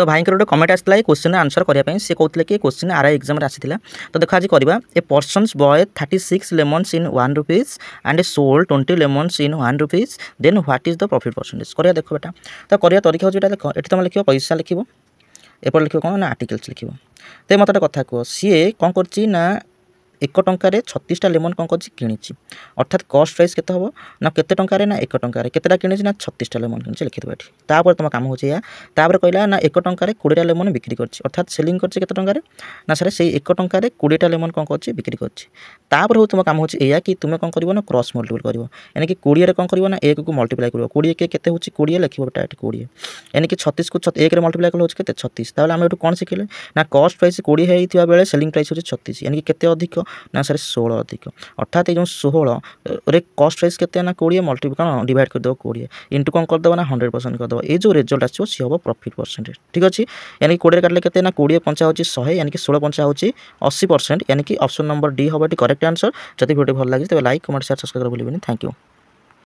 तो भाई गोटे कमेंट आसाला ये क्वेश्चन आंसर करने सी कहते कि क्वेश्चन आरआई एग्जाम आसाला। तो देखो आज करवा a persons buy 36 lemons in 1 rupees and sold 20 lemons in 1 rupees then what is the profit percentage करवा। देखो बेटा तो करवा तरीका हूँ देख ये तुम लिख पैसा लिख एपटे लिख कौन ना आर्टिकल्स लिख। तो मत गोटे कथा कह सी कौन कर 1 टंकार 36टा लेमन कौन कर कि अर्थात कस्ट प्राइस के हम ना केते टंकार ना 1 टंकार केतेटा कि ना 36टा लेमन कि लिखिदेव ये। तापर तुम काम होता कहला ना 1 टंकार 20टा लेमन बिक्री कर अर्थात सेलिंग करते टंकार ना सर से 1 टंकार 20टा लेमन कौन कर बिक्री कर हो तुम काम होता कि तुम कौन कर ना क्रॉस मल्टीपल कर यानी कि 20 कौन कर ना 1 को मल्टीप्लाई कर 20 के केते होची 20 लिखो बेटा 20 यानी कि 36 को 1 मल्टीप्लाई कले होचे 36 ताले आम कौन शिखिले ना कस्ट प्राइस 20 होता बेले सेलिंग प्राइस होची 36 यानी कि केते अधिक ना सर 16 अधिक अर्थात ये जो 16 रे कस्ट प्राइस के ना 20 मल्टीपल कौन डिवाइड करदेव 20 इंटू कौन करदेव ना 100% करदेव ये जो रिजल्ट आसो सी हम प्रॉफिट परसेंटेज ठीक अच्छे। यानी कि 20 काटले के ना 20 पंचा हो 100 यानी कि 16 पंचा हो 80% यानी कि ऑप्शन नंबर डी हम करेक्ट आंसर। जब वीडियो भल लगे तो लाइक कमेंट शेयर सब्सक्राइब भूलिए। Thank you.